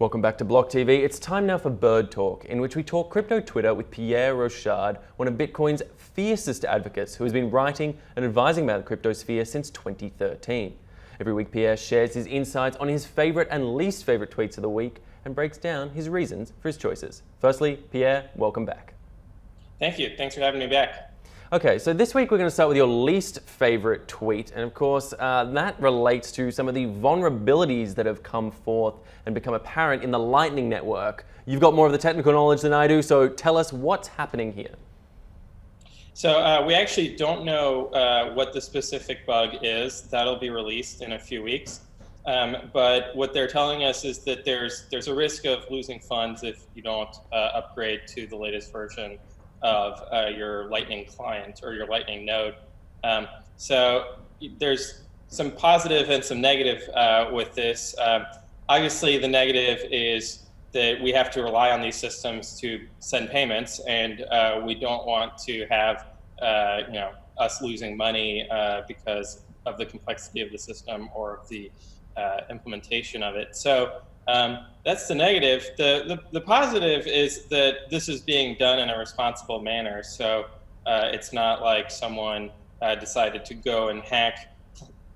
Welcome back to BLOCKTV. It's time now for Bird Talk, in which we talk crypto Twitter with Pierre Rochard, one of Bitcoin's fiercest advocates who has been writing and advising about the cryptosphere since 2013. Every week, Pierre shares his insights on his favorite and least favorite tweets of the week and breaks down his reasons for his choices. Firstly, Pierre, welcome back. Thank you. Thanks for having me back. Okay, so this week we're going to start with your least favorite tweet, and of course that relates to some of the vulnerabilities that have come forth and become apparent in the Lightning Network. You've got more of the technical knowledge than I do, so tell us what's happening here. So we actually don't know what the specific bug is. That'll be released in a few weeks. But what they're telling us is that there's a risk of losing funds if you don't upgrade to the latest version of your Lightning client or your Lightning node. So there's some positive and some negative with this. Obviously, the negative is that we have to rely on these systems to send payments, and we don't want to have us losing money because of the complexity of the system or of the implementation of it. So that's the negative. The positive is that this is being done in a responsible manner. So it's not like someone decided to go and hack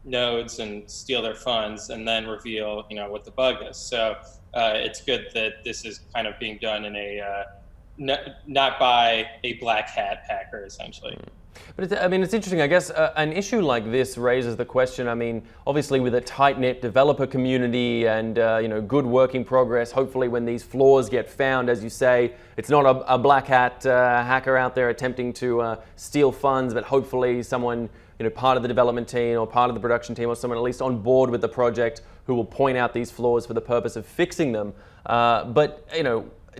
nodes and steal their funds and then reveal, what the bug is. So it's good that this is kind of being done in a not by a black hat hacker, essentially. But it's interesting. I guess an issue like this raises the question. Obviously, with a tight-knit developer community and good working progress, hopefully, when these flaws get found, as you say, it's not a black hat hacker out there attempting to steal funds, but hopefully, someone part of the development team or part of the production team or someone at least on board with the project who will point out these flaws for the purpose of fixing them. But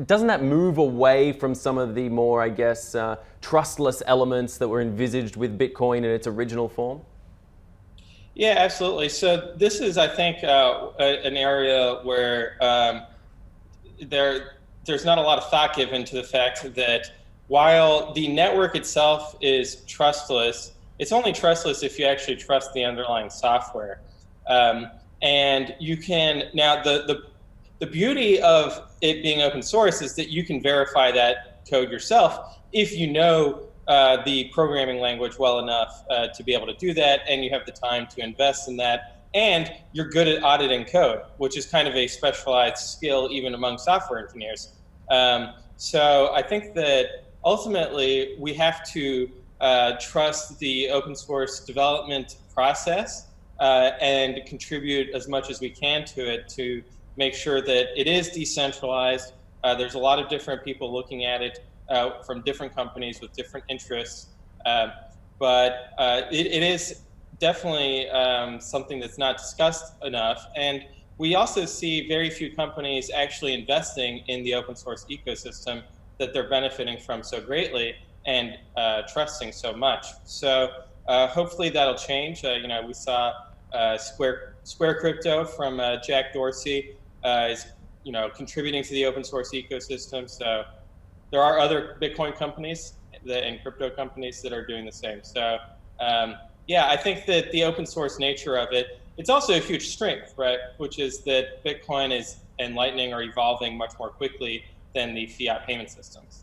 doesn't that move away from some of the more, I guess, trustless elements that were envisaged with Bitcoin in its original form? Yeah, absolutely. So this is, I think, an area where there's not a lot of thought given to the fact that while the network itself is trustless, it's only trustless if you actually trust the underlying software. And you can, now the beauty of it being open source is that you can verify that code yourself if you know the programming language well enough to be able to do that, and you have the time to invest in that, and you're good at auditing code, which is kind of a specialized skill even among software engineers. So I think that ultimately we have to trust the open source development process and contribute as much as we can to it to make sure that it is decentralized. There's a lot of different people looking at it from different companies with different interests. But it is definitely something that's not discussed enough. And we also see very few companies actually investing in the open source ecosystem that they're benefiting from so greatly and trusting so much. So hopefully that'll change. We saw Square Crypto from Jack Dorsey is contributing to the open source ecosystem. So there are other Bitcoin companies and crypto companies that are doing the same. So yeah, I think that the open source nature of it, it's also a huge strength, right? Which is that Bitcoin and Lightning are evolving much more quickly than the fiat payment systems.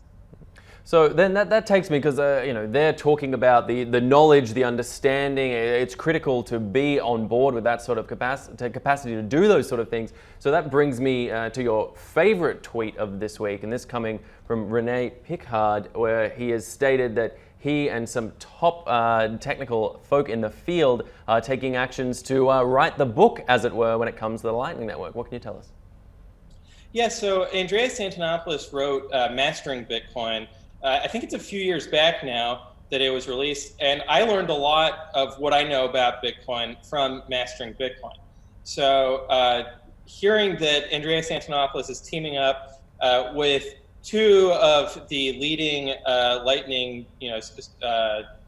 So then that takes me, because they're talking about the knowledge, the understanding. It's critical to be on board with that sort of capacity to do those sort of things. So that brings me to your favorite tweet of this week, and this coming from Rene Pickard, where he has stated that he and some top technical folk in the field are taking actions to write the book, as it were, when it comes to the Lightning Network. What can you tell us? Yeah, so Andreas Antonopoulos wrote Mastering Bitcoin. I think it's a few years back now that it was released, and I learned a lot of what I know about Bitcoin from Mastering Bitcoin. So hearing that Andreas Antonopoulos is teaming up with two of the leading Lightning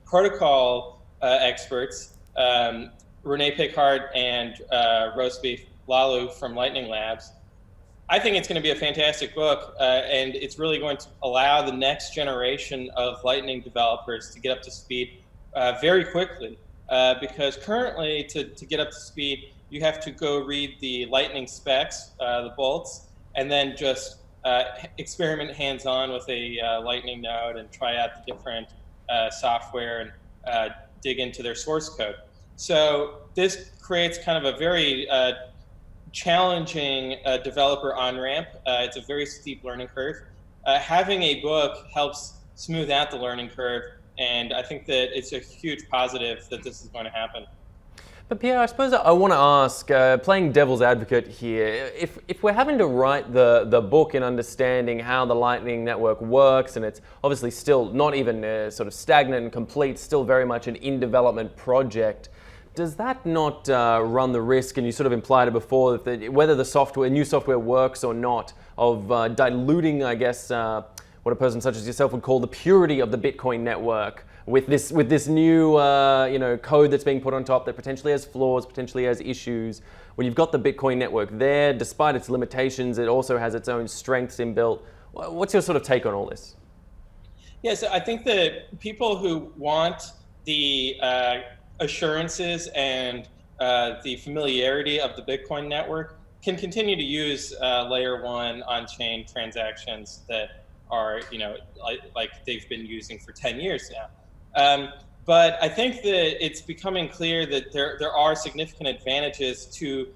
protocol experts, Rene Pickard and Roastbeef Lalu from Lightning Labs, I think it's going to be a fantastic book, and it's really going to allow the next generation of Lightning developers to get up to speed very quickly. Because currently, to get up to speed, you have to go read the Lightning specs, the bolts, and then just experiment hands-on with a Lightning node and try out the different software and dig into their source code. So this creates kind of a very challenging developer on-ramp. It's a very steep learning curve. Having a book helps smooth out the learning curve, and I think that it's a huge positive that this is going to happen. But Pierre, I suppose I want to ask, playing devil's advocate here, if we're having to write the book in understanding how the Lightning Network works, and it's obviously still not even sort of stagnant and complete, still very much an in-development project, does that not run the risk, and you sort of implied it before, that whether the software, new software works or not, of diluting, I guess, what a person such as yourself would call the purity of the Bitcoin network with this new code that's being put on top that potentially has flaws, potentially has issues? When you've got the Bitcoin network there, despite its limitations, it also has its own strengths inbuilt. What's your sort of take on all this? Yes, I think that people who want the assurances and the familiarity of the Bitcoin network can continue to use layer one on-chain transactions that are, like they've been using for 10 years now. But I think that it's becoming clear that there are significant advantages to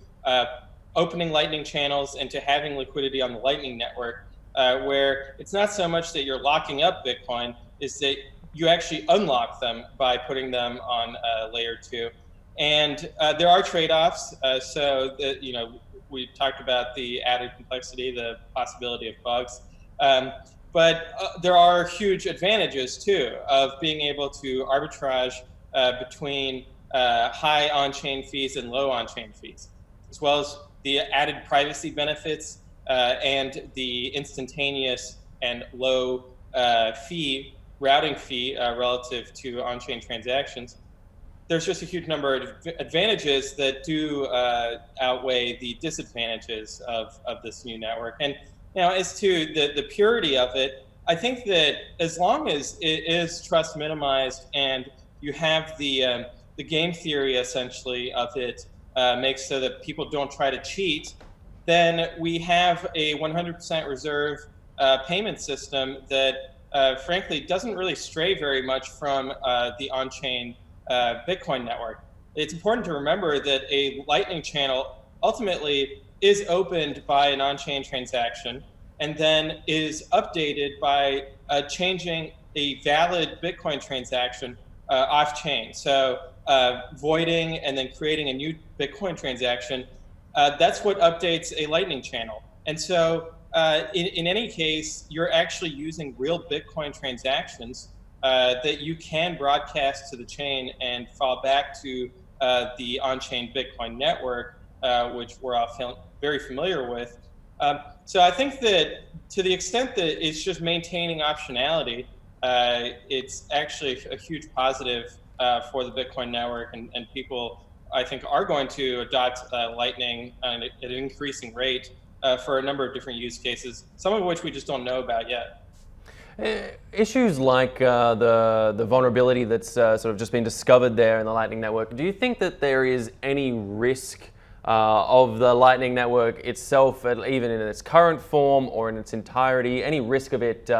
opening Lightning channels and to having liquidity on the Lightning network, where it's not so much that you're locking up Bitcoin, is that you actually unlock them by putting them on layer two. And there are trade-offs. So that, we talked about the added complexity, the possibility of bugs. But there are huge advantages too of being able to arbitrage between high on-chain fees and low on-chain fees, as well as the added privacy benefits and the instantaneous and low routing fee relative to on-chain transactions. There's just a huge number of advantages that do outweigh the disadvantages of this new network. And now, as to the purity of it, I think that as long as it is trust minimized and you have the game theory essentially of it makes so that people don't try to cheat, then we have a 100% reserve payment system that frankly doesn't really stray very much from the on-chain Bitcoin network. It's important to remember that a Lightning channel ultimately is opened by an on-chain transaction and then is updated by changing a valid Bitcoin transaction off-chain. So voiding and then creating a new Bitcoin transaction, that's what updates a Lightning channel. And so in any case, you're actually using real Bitcoin transactions that you can broadcast to the chain and fall back to the on-chain Bitcoin network, which we're all very familiar with. So I think that to the extent that it's just maintaining optionality, it's actually a huge positive for the Bitcoin network, and people, I think, are going to adopt Lightning at an increasing rate for a number of different use cases, some of which we just don't know about yet. Issues like the vulnerability that's sort of just been discovered there in the Lightning Network, do you think that there is any risk of the Lightning Network itself, even in its current form or in its entirety, any risk of it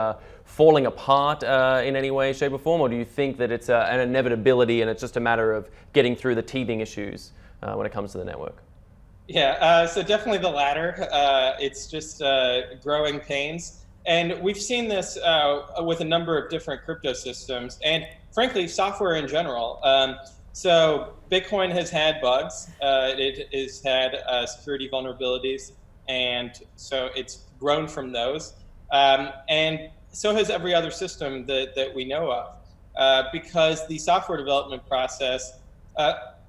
falling apart in any way, shape or form? Or do you think that it's an inevitability and it's just a matter of getting through the teething issues when it comes to the network? Yeah, so definitely the latter. It's just growing pains. And we've seen this with a number of different crypto systems and, frankly, software in general. So Bitcoin has had bugs. It has had security vulnerabilities, and so it's grown from those. And so has every other system that we know of, because the software development process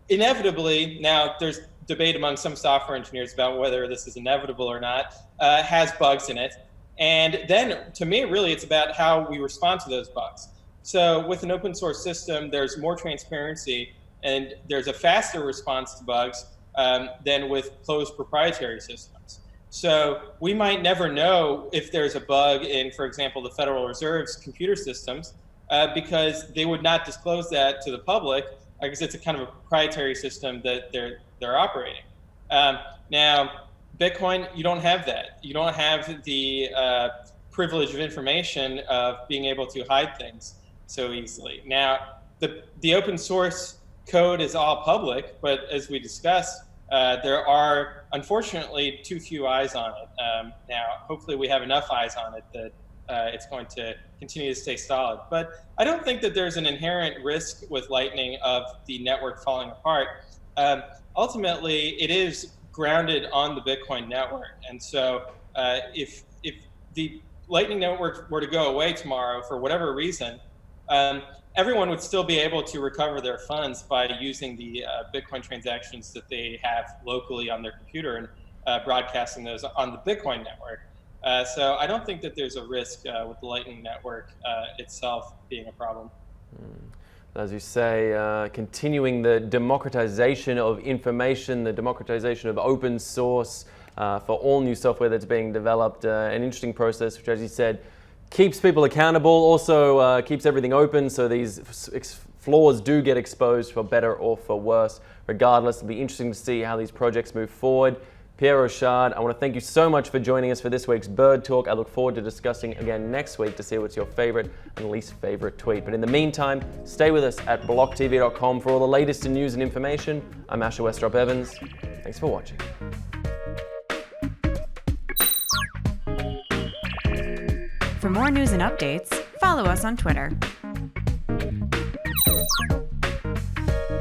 inevitably, now there's debate among some software engineers about whether this is inevitable or not, has bugs in it. And then, to me, really, it's about how we respond to those bugs. So with an open source system, there's more transparency and there's a faster response to bugs than with closed proprietary systems. So we might never know if there's a bug in, for example, the Federal Reserve's computer systems because they would not disclose that to the public because it's a kind of a proprietary system that they're operating. Now, Bitcoin, you don't have that. You don't have the privilege of information of being able to hide things so easily. Now, the open source code is all public, but as we discussed, there are unfortunately too few eyes on it. Now, hopefully we have enough eyes on it that it's going to continue to stay solid. But I don't think that there's an inherent risk with Lightning of the network falling apart. Ultimately, it is grounded on the Bitcoin network. And so if the Lightning network were to go away tomorrow for whatever reason, everyone would still be able to recover their funds by using the Bitcoin transactions that they have locally on their computer and broadcasting those on the Bitcoin network. So I don't think that there's a risk with the Lightning network itself being a problem. As you say, continuing the democratization of information, the democratization of open source for all new software that's being developed, an interesting process which, as you said, keeps people accountable, also keeps everything open so these flaws do get exposed for better or for worse. Regardless, it'll be interesting to see how these projects move forward. Pierre Rochard, I want to thank you so much for joining us for this week's Bird Talk. I look forward to discussing again next week to see what's your favorite and least favorite tweet. But in the meantime, stay with us at blocktv.com for all the latest in news and information. I'm Asher Westrop Evans. Thanks for watching. For more news and updates, follow us on Twitter.